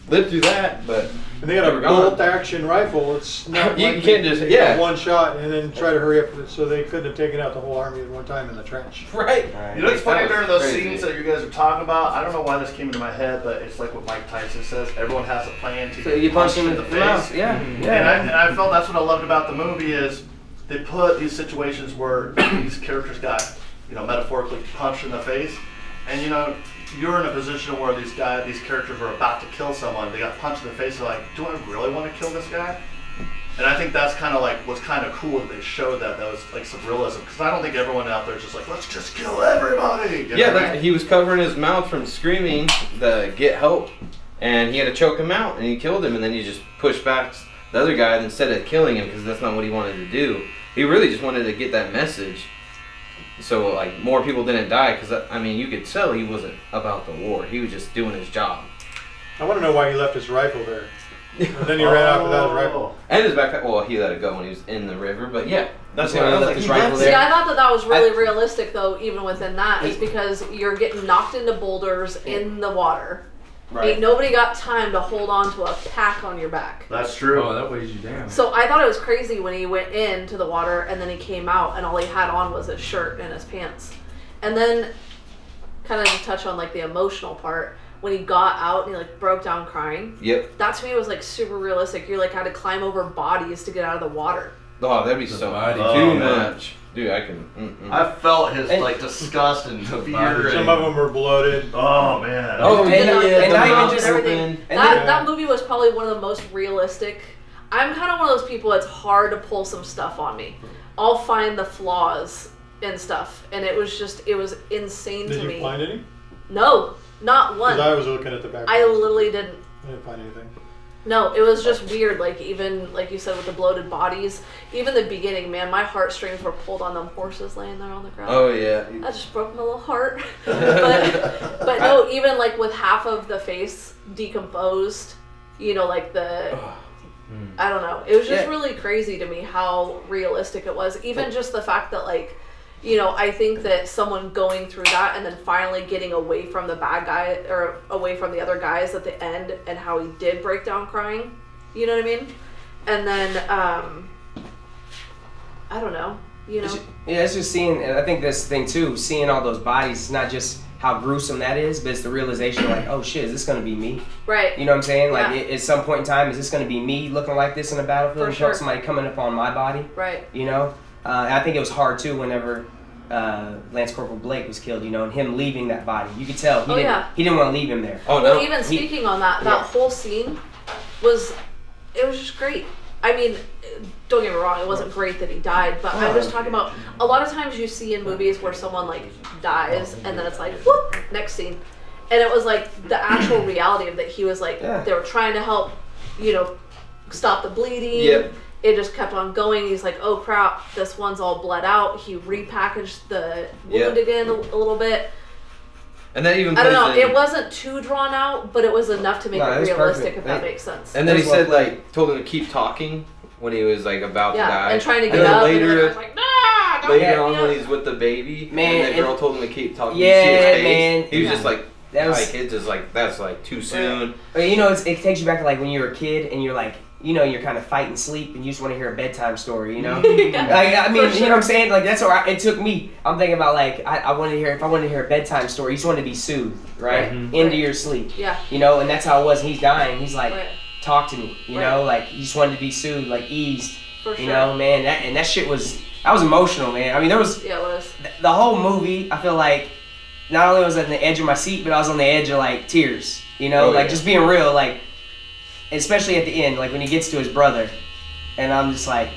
[SPEAKER 3] lived through that, but.
[SPEAKER 6] And they got a bolt-action rifle. It's not
[SPEAKER 3] you
[SPEAKER 6] like
[SPEAKER 3] can't just
[SPEAKER 6] one shot and then try to hurry up. So they couldn't have taken out the whole army at one time in the trench.
[SPEAKER 3] Right.
[SPEAKER 2] It's funny during those scenes that you guys are talking about. I don't know why this came into my head, but it's like what Mike Tyson says. Everyone has a plan to get punched in the face.
[SPEAKER 1] And
[SPEAKER 2] I felt that's what I loved about the movie is they put these situations where these characters got metaphorically punched in the face, and you're in a position where these characters were about to kill someone. They got punched in the face. They're like, do I really want to kill this guy? And I think that's kind of like what's kind of cool that they showed that was like some realism. Because I don't think everyone out there is just like, let's just kill everybody.
[SPEAKER 3] He was covering his mouth from screaming to get help, and he had to choke him out, and he killed him, and then he just pushed back the other guy instead of killing him because that's not what he wanted to do. He really just wanted to get that message. So, like, more people didn't die because, you could tell he wasn't about the war. He was just doing his job.
[SPEAKER 6] I want to know why he left his rifle there. And then he ran off without his rifle.
[SPEAKER 3] And his backpack. Well, he let it go when he was in the river, but that's why I left his rifle there.
[SPEAKER 4] See, I thought that was really realistic, though, even within that, is because you're getting knocked into boulders in the water.
[SPEAKER 1] Right.
[SPEAKER 4] Ain't nobody got time to hold on to a pack on your back.
[SPEAKER 2] That's true.
[SPEAKER 5] Oh, that weighs you down.
[SPEAKER 4] So I thought it was crazy when he went into the water and then he came out and all he had on was his shirt and his pants. And then, kind of to touch on like the emotional part, when he got out and he like broke down crying.
[SPEAKER 3] Yep.
[SPEAKER 4] That to me was like super realistic. You like had to climb over bodies to get out of the water.
[SPEAKER 3] Oh, that'd be so
[SPEAKER 2] too
[SPEAKER 3] much. Dude, I can.
[SPEAKER 2] I felt his like disgust and fear.
[SPEAKER 6] Some of them were bloated.
[SPEAKER 2] Oh man.
[SPEAKER 3] Oh,
[SPEAKER 1] and,
[SPEAKER 3] yeah,
[SPEAKER 1] and
[SPEAKER 3] the
[SPEAKER 1] not
[SPEAKER 3] mouth
[SPEAKER 1] even just
[SPEAKER 4] everything.
[SPEAKER 1] and
[SPEAKER 4] That movie was probably one of the most realistic. I'm kind of one of those people that's hard to pull some stuff on me. I'll find the flaws and stuff, and it was insane to me.
[SPEAKER 6] Did you find any?
[SPEAKER 4] No, not one.
[SPEAKER 6] Because I was looking at the back.
[SPEAKER 4] I literally didn't.
[SPEAKER 6] I didn't find anything.
[SPEAKER 4] No, it was just weird. Like even like you said with the bloated bodies, even the beginning, man, my heartstrings were pulled on them horses laying there on the ground.
[SPEAKER 3] Oh yeah.
[SPEAKER 4] That just broke my little heart. but no, even like with half of the face decomposed, you know, like the. I don't know. It was just really crazy to me how realistic it was. Even just the fact that like, you know, I think that someone going through that and then finally getting away from the bad guy or away from the other guys at the end and how he did break down crying, you know what I mean? And then, I don't know, you know?
[SPEAKER 1] Yeah, it's just seeing, and I think this thing too, seeing all those bodies, it's not just how gruesome that is, but it's the realization like, oh shit, is this going to be me?
[SPEAKER 4] Right.
[SPEAKER 1] You know what I'm saying? Like
[SPEAKER 4] Yeah.
[SPEAKER 1] at some point in time, is this going to be me looking like this in a battlefield
[SPEAKER 4] For
[SPEAKER 1] and
[SPEAKER 4] sure.
[SPEAKER 1] somebody coming up on my body?
[SPEAKER 4] Right.
[SPEAKER 1] You know? And I think it was hard too whenever Lance Corporal Blake was killed, you know, and him leaving that body. You could tell he didn't want to leave him there.
[SPEAKER 3] Oh no.
[SPEAKER 4] Well, even speaking on that whole scene was just great. I mean, don't get me wrong, it wasn't great that he died, but I'm just talking about a lot of times you see in movies where someone like dies and then it's like, whoop, next scene. And it was like the actual reality of that he was like, they were trying to help, you know, stop the bleeding.
[SPEAKER 3] Yep.
[SPEAKER 4] It just kept on going. He's like, oh crap, this one's all bled out. He repackaged the wound again a little bit.
[SPEAKER 3] And that even
[SPEAKER 4] I don't know,
[SPEAKER 3] plays in-
[SPEAKER 4] it wasn't too drawn out, but it was enough to make it
[SPEAKER 1] was
[SPEAKER 4] realistic,
[SPEAKER 1] perfect.
[SPEAKER 4] if that makes sense.
[SPEAKER 3] And then he
[SPEAKER 1] That's
[SPEAKER 3] said
[SPEAKER 1] what-
[SPEAKER 3] like told him to keep talking when he was like about to die.
[SPEAKER 4] and trying to
[SPEAKER 3] And
[SPEAKER 4] get
[SPEAKER 3] then
[SPEAKER 4] up,
[SPEAKER 3] later,
[SPEAKER 4] and then I was like, nah, don't
[SPEAKER 3] later
[SPEAKER 4] get
[SPEAKER 3] on
[SPEAKER 4] me
[SPEAKER 3] when
[SPEAKER 4] up.
[SPEAKER 3] he's with the baby,
[SPEAKER 1] Man,
[SPEAKER 3] and the girl told him to keep talking.
[SPEAKER 1] Yeah,
[SPEAKER 3] you see his face,
[SPEAKER 1] man.
[SPEAKER 3] he was just like,
[SPEAKER 1] That was-
[SPEAKER 3] like it's just like that's like too soon.
[SPEAKER 1] You know, it takes you back to like when you were a kid and you're like, you know, you're kind of fighting sleep and you just want to hear a bedtime story, you know? Like, I mean, you know what I'm saying? Like, that's what it took me. I'm thinking about like, I wanted to hear, if I wanted to hear a bedtime story, you just wanted to be soothed, right? Into your sleep.
[SPEAKER 4] Yeah.
[SPEAKER 1] You know, and that's how it was. He's dying. He's like,
[SPEAKER 4] Right.
[SPEAKER 1] talk to me, you know? Like, he just wanted to be soothed, like eased,
[SPEAKER 4] For sure.
[SPEAKER 1] you know, man. That shit was, that was emotional, man. I mean, there was,
[SPEAKER 4] Yeah, it was.
[SPEAKER 1] the whole movie, I feel like, not only was I on the edge of my seat, but I was on the edge of like tears, you know?
[SPEAKER 3] Oh,
[SPEAKER 1] like,
[SPEAKER 3] yeah.
[SPEAKER 1] just being real, like, especially at the end, like when he gets to his brother, and I'm just like,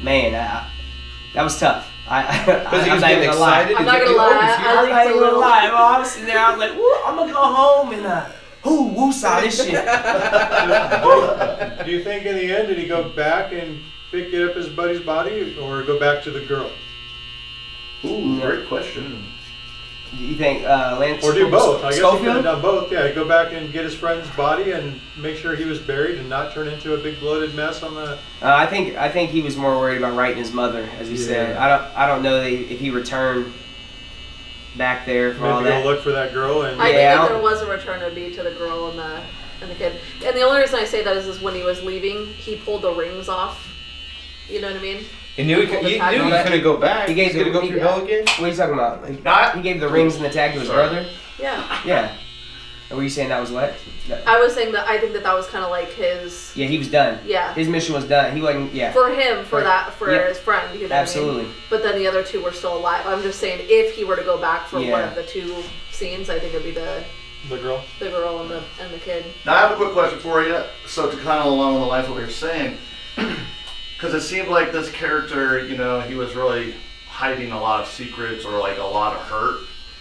[SPEAKER 1] man, that was tough.
[SPEAKER 3] Because he
[SPEAKER 1] I'm
[SPEAKER 3] was
[SPEAKER 1] not
[SPEAKER 3] getting
[SPEAKER 1] even gonna lie.
[SPEAKER 3] excited.
[SPEAKER 4] I'm
[SPEAKER 3] He's
[SPEAKER 4] not
[SPEAKER 3] like,
[SPEAKER 4] gonna
[SPEAKER 3] "Oh,
[SPEAKER 4] lie,
[SPEAKER 3] he's here."
[SPEAKER 4] I
[SPEAKER 1] I'm not even gonna
[SPEAKER 4] little-
[SPEAKER 1] lie. Well, I was sitting there, I was like, woo, I'm gonna go home and woo-saw this shit.
[SPEAKER 6] Do you think in the end, did he go back and pick up his buddy's body or go back to the girl?
[SPEAKER 2] Ooh, great question.
[SPEAKER 1] You think Lance
[SPEAKER 6] Or do both? I guess he could have
[SPEAKER 1] Schofield?
[SPEAKER 6] done both. Yeah, go back and get his friend's body and make sure he was buried and not turn into a big bloated mess on the.
[SPEAKER 1] I think he was more worried about writing his mother, as he said. I don't know if he returned back there for all
[SPEAKER 6] Maybe
[SPEAKER 1] that.
[SPEAKER 6] go look for that girl and.
[SPEAKER 4] I think
[SPEAKER 1] Yeah.
[SPEAKER 4] if there was a return, it would be to the girl and the kid. And the only reason I say that is when he was leaving, he pulled the rings off. You know what I mean?
[SPEAKER 3] He knew he couldn't go back.
[SPEAKER 1] He gave
[SPEAKER 3] He's gonna go through hell again.
[SPEAKER 1] What are you talking about? He gave the rings and the tag to his brother?
[SPEAKER 4] Yeah.
[SPEAKER 1] Yeah. And were you saying that was what?
[SPEAKER 4] I was saying that I think that was kind of like his.
[SPEAKER 1] Yeah, he was done.
[SPEAKER 4] Yeah.
[SPEAKER 1] His mission was done. He wasn't, yeah.
[SPEAKER 4] For him, for
[SPEAKER 1] Yeah.
[SPEAKER 4] his friend. You know
[SPEAKER 1] Absolutely.
[SPEAKER 4] What I mean? But then the other two were still alive. I'm just saying, if he were to go back for one
[SPEAKER 1] Yeah.
[SPEAKER 4] of the two scenes, I think it'd be the
[SPEAKER 6] girl.
[SPEAKER 4] the girl and the kid.
[SPEAKER 2] Now I have a quick question for you. So to kind of along the lines of what you're saying, because it seemed like this character, you know, he was really hiding a lot of secrets or like a lot of hurt.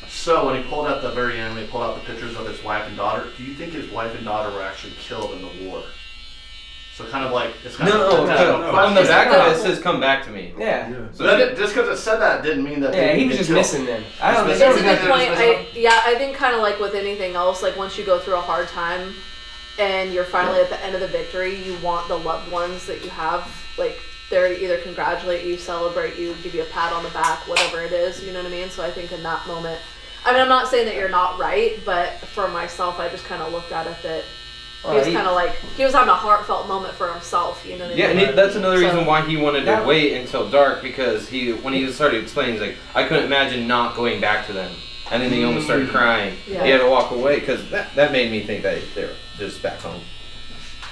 [SPEAKER 2] So when he pulled out the very end, when he pulled out the pictures of his wife and daughter, do you think his wife and daughter were actually killed in the war? So kind of like it's kind of
[SPEAKER 3] No, on the back of it, it says "Come back to me."
[SPEAKER 1] Yeah.
[SPEAKER 2] So that, just because it said that didn't mean that.
[SPEAKER 1] Yeah,
[SPEAKER 2] they
[SPEAKER 1] he was
[SPEAKER 2] didn't
[SPEAKER 1] just
[SPEAKER 2] kill.
[SPEAKER 1] missing them. I don't
[SPEAKER 2] Just
[SPEAKER 1] think
[SPEAKER 4] It's
[SPEAKER 1] there
[SPEAKER 4] a
[SPEAKER 1] was
[SPEAKER 4] good
[SPEAKER 1] nothing.
[SPEAKER 4] point. I think kind of like with anything else, like once you go through a hard time and you're finally at the end of the victory, you want the loved ones that you have, like they're either congratulate you, celebrate you, give you a pat on the back, whatever it is, you know what I mean? So I think in that moment, I mean, I'm not saying that you're not right, but for myself, I just kind of looked at it that he was kind of like, he was having a heartfelt moment for himself, you know what I mean?
[SPEAKER 3] Yeah, and that's another reason why he wanted to wait until dark, because when he started explaining, he's like, I couldn't imagine not going back to them. And then he almost started crying.
[SPEAKER 4] Yeah.
[SPEAKER 3] He had to walk away, because that made me think that they're just back home.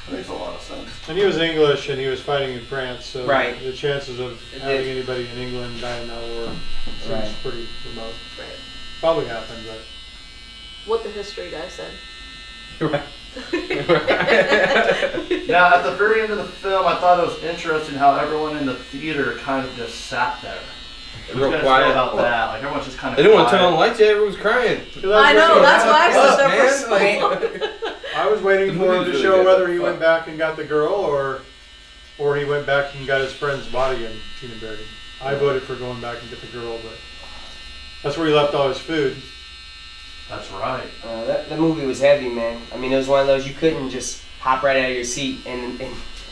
[SPEAKER 2] That makes a lot of sense.
[SPEAKER 6] And he was English and he was fighting in France, so
[SPEAKER 1] Right.
[SPEAKER 6] the chances of having anybody in England die in that war seems pretty remote.
[SPEAKER 4] Right.
[SPEAKER 6] Probably happened, but.
[SPEAKER 4] What the history guy said.
[SPEAKER 3] Right.
[SPEAKER 2] Now, at the very end of the film, I thought it was interesting how everyone in the theater kind of just sat there.
[SPEAKER 3] Real
[SPEAKER 2] Real
[SPEAKER 3] quiet.
[SPEAKER 2] about that. Like everyone's just kind of.
[SPEAKER 3] They didn't want to turn on the lights yet, everyone was crying.
[SPEAKER 4] I know, that's why I stood there for so
[SPEAKER 3] man,
[SPEAKER 4] long.
[SPEAKER 6] I was waiting
[SPEAKER 3] The
[SPEAKER 6] for him
[SPEAKER 3] movie's
[SPEAKER 6] to
[SPEAKER 3] really
[SPEAKER 6] show
[SPEAKER 3] good,
[SPEAKER 6] whether
[SPEAKER 3] but
[SPEAKER 6] he
[SPEAKER 3] fuck.
[SPEAKER 6] went back and got the girl or he went back and got his friend's body and Tina buried. I voted for going back and get the girl, but that's where he left all his food.
[SPEAKER 2] That's right.
[SPEAKER 1] That movie was heavy, man. I mean, it was one of those you couldn't just hop right out of your seat and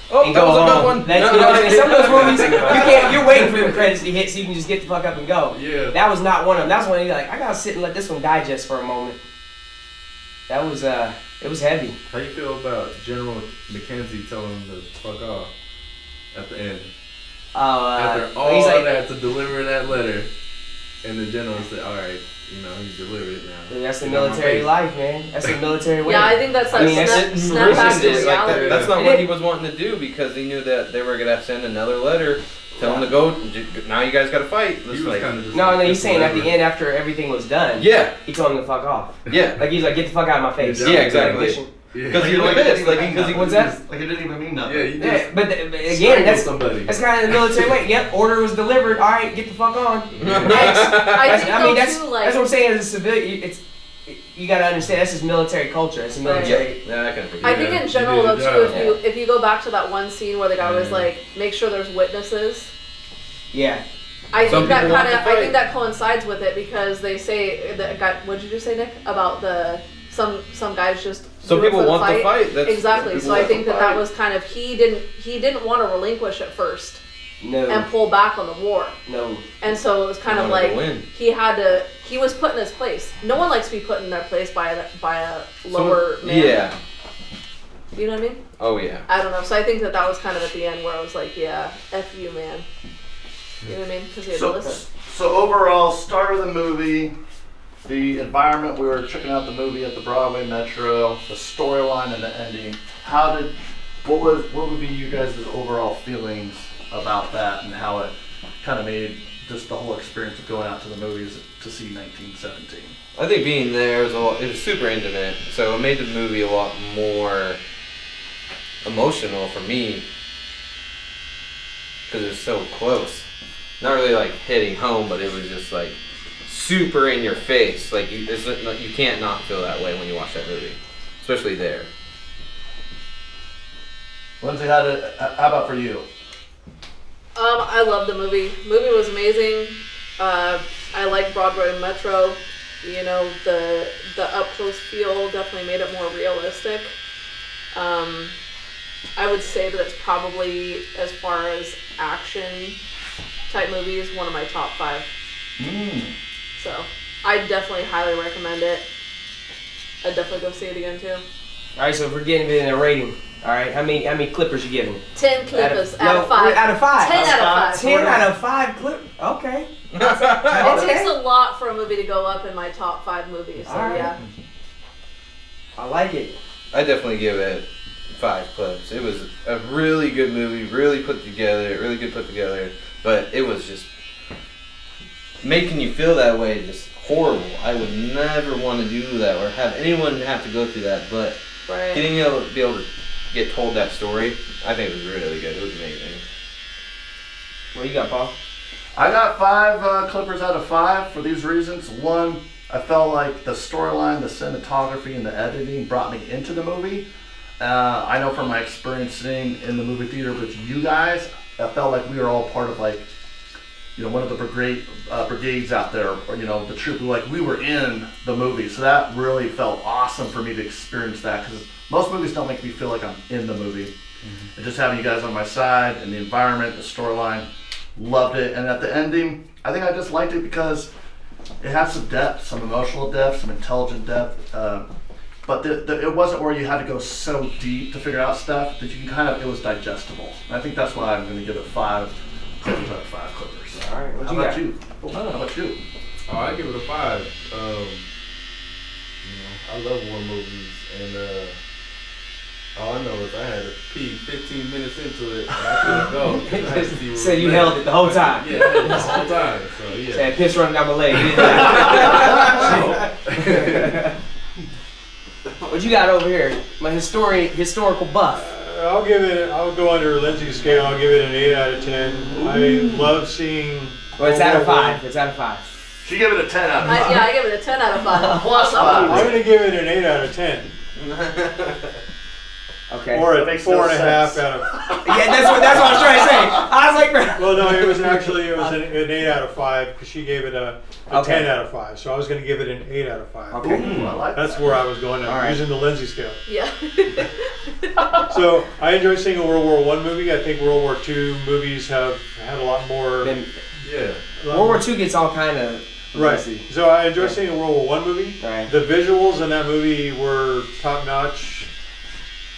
[SPEAKER 3] Oh,
[SPEAKER 1] and
[SPEAKER 3] that
[SPEAKER 1] go
[SPEAKER 3] was a good
[SPEAKER 1] home.
[SPEAKER 3] one.
[SPEAKER 1] That's, you know, what I mean? Some of those movies, you're waiting for the credits to hit so you can just get the fuck up and go.
[SPEAKER 5] Yeah.
[SPEAKER 1] That was not one of them. That's one you're like, I gotta sit and let this one digest for a moment. That was, it was heavy.
[SPEAKER 5] How you feel about General Mackenzie telling him to fuck off at the end? After all
[SPEAKER 1] he's like,
[SPEAKER 5] that to deliver that letter, and the general said, all right, you know, he delivered it now.
[SPEAKER 1] dude, that's the
[SPEAKER 5] Get on my
[SPEAKER 1] military
[SPEAKER 5] face.
[SPEAKER 1] life, man. That's the military way.
[SPEAKER 4] Yeah, I think that's like
[SPEAKER 1] I mean, that's
[SPEAKER 4] snap back to
[SPEAKER 3] Versus, like,
[SPEAKER 4] reality.
[SPEAKER 3] that's not what he was wanting to do, because he knew that they were gonna send another letter, tell him to go. Now you guys gotta fight.
[SPEAKER 5] He was
[SPEAKER 3] like,
[SPEAKER 5] kind of just
[SPEAKER 1] No,
[SPEAKER 5] like,
[SPEAKER 1] he's saying at the
[SPEAKER 5] whatever.
[SPEAKER 1] end after everything was done,
[SPEAKER 3] yeah,
[SPEAKER 1] he told him to fuck off.
[SPEAKER 3] yeah,
[SPEAKER 1] Like he's like, get the fuck out of my face.
[SPEAKER 5] Yeah,
[SPEAKER 3] exactly.
[SPEAKER 1] Like,
[SPEAKER 3] because he
[SPEAKER 2] Like,
[SPEAKER 3] was
[SPEAKER 2] it
[SPEAKER 3] pissed.
[SPEAKER 2] didn't
[SPEAKER 3] Like
[SPEAKER 2] even
[SPEAKER 3] because he
[SPEAKER 2] mean
[SPEAKER 1] what's
[SPEAKER 2] nothing.
[SPEAKER 1] that?
[SPEAKER 2] Like it didn't even mean nothing.
[SPEAKER 5] Yeah, he just
[SPEAKER 1] Yeah, but again,
[SPEAKER 5] strangled
[SPEAKER 1] that's
[SPEAKER 5] somebody.
[SPEAKER 1] kind of the military way. Yep, order was delivered. All right, get the fuck on.
[SPEAKER 4] I
[SPEAKER 1] That's-
[SPEAKER 4] think
[SPEAKER 1] I mean,
[SPEAKER 4] though,
[SPEAKER 1] that's
[SPEAKER 4] too, like,
[SPEAKER 1] that's what I'm saying. As a civilian, you gotta understand. That's just military culture. It's a military.
[SPEAKER 3] Yeah, I can forget.
[SPEAKER 4] I think
[SPEAKER 5] Yeah,
[SPEAKER 4] in
[SPEAKER 5] he
[SPEAKER 4] general
[SPEAKER 5] did
[SPEAKER 4] though
[SPEAKER 5] his
[SPEAKER 4] too,
[SPEAKER 5] job.
[SPEAKER 4] if you go back to that one scene where the guy was like, make sure there's witnesses.
[SPEAKER 1] Yeah.
[SPEAKER 4] I
[SPEAKER 3] Some
[SPEAKER 4] think that
[SPEAKER 3] people want
[SPEAKER 4] kind of
[SPEAKER 3] to fight.
[SPEAKER 4] I think that coincides with it because they say that guy. What did you say, Nick? About some guys just.
[SPEAKER 3] Some
[SPEAKER 4] do it
[SPEAKER 3] people
[SPEAKER 4] for the
[SPEAKER 3] want to fight. That's
[SPEAKER 4] Exactly.
[SPEAKER 3] people
[SPEAKER 4] So I
[SPEAKER 3] want to
[SPEAKER 4] think that
[SPEAKER 3] fight.
[SPEAKER 4] was kind of he didn't want to relinquish at first
[SPEAKER 1] No.
[SPEAKER 4] and pull back on the war.
[SPEAKER 1] No.
[SPEAKER 4] And so it was kind of
[SPEAKER 3] wanted to
[SPEAKER 4] like
[SPEAKER 3] win.
[SPEAKER 4] he was put in his place. No one likes to be put in their place by a lower man.
[SPEAKER 3] Yeah.
[SPEAKER 4] You know what I mean?
[SPEAKER 3] Oh yeah.
[SPEAKER 4] I don't know. So I think that was kind of at the end where I was like, yeah, F you, man. You know what I mean? Because he had to listen.
[SPEAKER 2] So overall, start of the movie, the environment, we were checking out the movie at the Broadway Metro, the storyline and the ending. What would be you guys' overall feelings about that and how it kind of made just the whole experience of going out to the movies to see 1917?
[SPEAKER 3] I think being there was it was super intimate, so it made the movie a lot more emotional for me because it was so close. Not really like hitting home, but it was just like super in your face. Like you can't not feel that way when you watch that movie, especially there.
[SPEAKER 2] Lindsay, how about for you?
[SPEAKER 4] I love the movie. Movie was amazing. I like Broadway Metro. You know, the up close feel definitely made it more realistic. I would say that it's probably, as far as action type movies, one of my top 5. So I definitely highly recommend it. I'd definitely go see it again too.
[SPEAKER 1] All right, so if we're giving it a rating, all right, how many clippers you giving it?
[SPEAKER 4] 10 clippers out of
[SPEAKER 1] No,
[SPEAKER 4] 5.
[SPEAKER 1] Out of 5.
[SPEAKER 4] 10 out of 5.
[SPEAKER 1] 10 out of 5 clip. Okay.
[SPEAKER 4] It takes a lot for a movie to go up in my top 5 movies. So
[SPEAKER 1] Alright.
[SPEAKER 4] yeah.
[SPEAKER 1] I like it.
[SPEAKER 3] I definitely give it 5 clips. It was a really good movie, really good put together, but it was just making you feel that way, just horrible. I would never want to do that or have anyone have to go through that, but
[SPEAKER 4] Right.
[SPEAKER 3] getting able to be able to get told that story, I think it was really good. It was amazing.
[SPEAKER 1] What you got, Paul?
[SPEAKER 2] I got 5 clippers out of 5 for these reasons. One, I felt like the storyline, the cinematography, and the editing brought me into the movie. I know from my experience sitting in the movie theater with you guys, I felt like we were all part of like, you know, one of the brigades out there, or you know, the troop. Like we were in the movie, so that really felt awesome for me to experience that because most movies don't make me feel like I'm in the movie. And just having you guys on my side and the environment, the storyline, loved it. And at the ending, I think I just liked it because it had some depth, some emotional depth, some intelligent depth. But it wasn't where you had to go so deep to figre out stuff that you can kind of, it was digestible. And I think that's why I'm going to give it 5 clippers out of 5 clippers.
[SPEAKER 1] All right,
[SPEAKER 2] How about you? How about you?
[SPEAKER 5] Oh, I give it a 5. You know, I love war movies, and all I know is I had to pee 15 minutes into it, and I couldn't go.
[SPEAKER 1] So you held it the whole time?
[SPEAKER 5] Yeah, I held it the whole time. So yeah.
[SPEAKER 1] Said piss running down my leg. What you got over here? My historical buff.
[SPEAKER 6] I'll go under Lyndsy's scale. I'll give it an 8 out of 10. I love seeing.
[SPEAKER 1] Well, it's out of 5. It's out of 5.
[SPEAKER 2] She gave it a 10 out of 5.
[SPEAKER 4] Yeah, I give it a 10 out of 5.
[SPEAKER 2] Plus 5.
[SPEAKER 6] I'm going to give it an 8 out of 10.
[SPEAKER 1] Okay.
[SPEAKER 6] Or a
[SPEAKER 2] That makes
[SPEAKER 6] 4.5
[SPEAKER 2] no
[SPEAKER 6] out
[SPEAKER 2] sense.
[SPEAKER 6] of.
[SPEAKER 1] Yeah, that's what I was trying to say. I was like,
[SPEAKER 6] Well, no, it was an 8 out of 5 because she gave it a
[SPEAKER 1] Okay.
[SPEAKER 6] 10 out of 5. So I was going to give it an 8 out of 5.
[SPEAKER 1] Okay.
[SPEAKER 2] Ooh, I like
[SPEAKER 6] That's
[SPEAKER 2] that.
[SPEAKER 6] where I was going. I'm
[SPEAKER 1] All right.
[SPEAKER 6] using the Lindsay scale.
[SPEAKER 4] Yeah.
[SPEAKER 6] So I enjoy seeing a World War I movie. I think World War II movies have had a lot more.
[SPEAKER 1] then
[SPEAKER 5] Yeah.
[SPEAKER 1] World War II gets all kind of
[SPEAKER 6] Right.
[SPEAKER 1] messy.
[SPEAKER 6] So I enjoy seeing a World War I movie.
[SPEAKER 1] Right.
[SPEAKER 6] The visuals in that movie were top notch,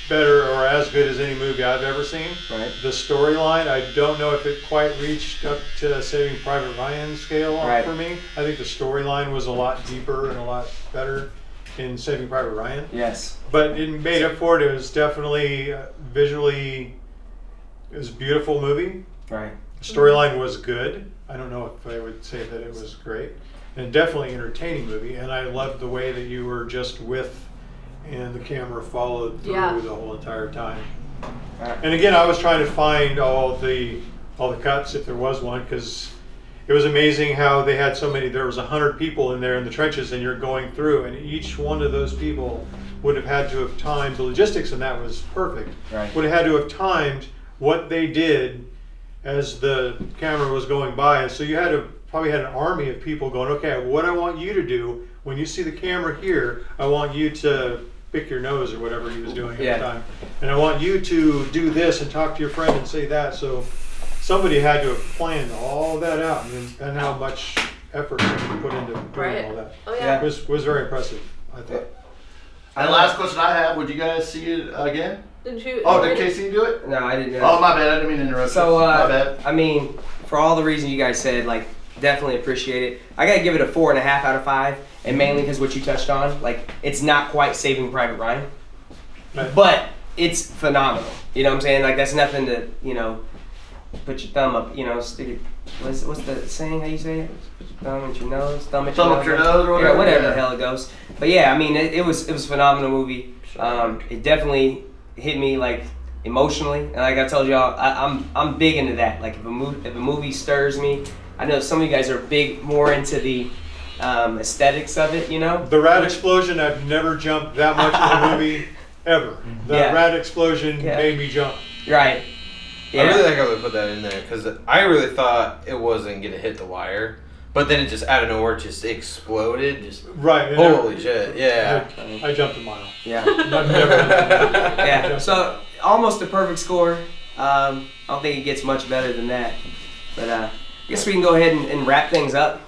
[SPEAKER 6] better or as good as any movie I've ever seen.
[SPEAKER 1] Right.
[SPEAKER 6] The storyline, I don't know if it quite reached up to Saving Private Ryan scale
[SPEAKER 1] Right.
[SPEAKER 6] for me. I think the storyline was a lot deeper and a lot better in Saving Private Ryan.
[SPEAKER 1] Yes.
[SPEAKER 6] But it made up for it. It was definitely visually, it was a beautiful movie.
[SPEAKER 1] Right.
[SPEAKER 6] The storyline was good. I don't know if I would say that it was great. And definitely entertaining movie. And I loved the way that you were just with and the camera followed through
[SPEAKER 4] Yeah.
[SPEAKER 6] the whole entire time.
[SPEAKER 1] Right.
[SPEAKER 6] And again, I was trying to find all the cuts if there was one, because it was amazing how they had so many. There was 100 people in there in the trenches, and you're going through, and each one of those people would have had to have timed the logistics, and that was perfect.
[SPEAKER 1] Right.
[SPEAKER 6] Would have had to have timed what they did as the camera was going by, and so you had to probably had an army of people going, okay, what I want you to do when you see the camera here, I want you to pick your nose or whatever he was doing at
[SPEAKER 1] Yeah.
[SPEAKER 6] the time, and I want you to do this and talk to your friend and say that. So somebody had to have planned all that out, and how much effort somebody put into doing
[SPEAKER 4] Right.
[SPEAKER 6] all that.
[SPEAKER 4] Oh
[SPEAKER 1] Yeah.
[SPEAKER 4] yeah.
[SPEAKER 6] It was very impressive, I thought.
[SPEAKER 2] And last question I have, would you guys see it again?
[SPEAKER 4] Didn't you?
[SPEAKER 2] Oh, did Casey do it?
[SPEAKER 1] No, I didn't know.
[SPEAKER 2] Oh, my bad. I didn't mean to interrupt
[SPEAKER 1] So,
[SPEAKER 2] you. My bad.
[SPEAKER 1] I mean, for all the reasons you guys said, like, definitely appreciate it. I gotta give it a 4.5 out of 5, and mainly because what you touched on, like, it's not quite Saving Private Ryan,
[SPEAKER 6] Right.
[SPEAKER 1] but it's phenomenal. You know what I'm saying? Like, that's nothing to, you know, put your thumb up, you know, stick it. What's the saying? How you say it? Put your thumb at your nose, thumb at your
[SPEAKER 2] Thumb
[SPEAKER 1] nose.
[SPEAKER 2] up your nose or whatever.
[SPEAKER 1] Yeah, whatever
[SPEAKER 2] Yeah.
[SPEAKER 1] the hell it goes. But yeah, I mean, it was a phenomenal movie. It definitely hit me like emotionally, and like I told y'all, I'm big into that. Like if a movie stirs me, I know some of you guys are more into the aesthetics of it, you know.
[SPEAKER 6] The rat explosion, I've never jumped that much in a movie ever. The
[SPEAKER 1] Yeah.
[SPEAKER 6] rat explosion
[SPEAKER 1] Yeah.
[SPEAKER 6] made me jump.
[SPEAKER 1] Right. Yeah.
[SPEAKER 3] I really like how they put that in there, because I really thought it wasn't going to hit the wire, but then it just out of nowhere just exploded. Just
[SPEAKER 6] Right. and
[SPEAKER 3] holy shit, yeah.
[SPEAKER 6] I jumped a mile.
[SPEAKER 1] Yeah.
[SPEAKER 6] I've never done that.
[SPEAKER 1] Yeah. So almost a perfect score. I don't think it gets much better than that. But I guess we can go ahead and wrap things up.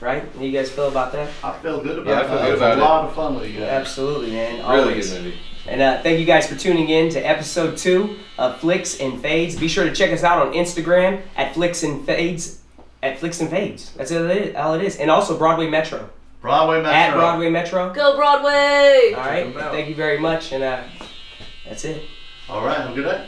[SPEAKER 1] Right? How you guys feel about that?
[SPEAKER 2] I feel good about
[SPEAKER 3] Yeah, I
[SPEAKER 2] it.
[SPEAKER 3] feel good
[SPEAKER 2] It was
[SPEAKER 3] about
[SPEAKER 2] a
[SPEAKER 3] it.
[SPEAKER 2] lot of fun with you guys.
[SPEAKER 1] Absolutely, man.
[SPEAKER 3] Really
[SPEAKER 1] Always.
[SPEAKER 3] good movie.
[SPEAKER 1] And thank you guys for tuning in to episode 2 of Ficks-n-Fades. Be sure to check us out on Instagram at Ficks-n-Fades. At Ficks-n-Fades. That's all it is. And also Broadway Metro.
[SPEAKER 2] Broadway Metro.
[SPEAKER 1] At Broadway Metro.
[SPEAKER 4] Go Broadway!
[SPEAKER 1] All right.
[SPEAKER 5] Check 'em out.
[SPEAKER 1] Thank you very much. And that's it.
[SPEAKER 2] All right. Have a good night.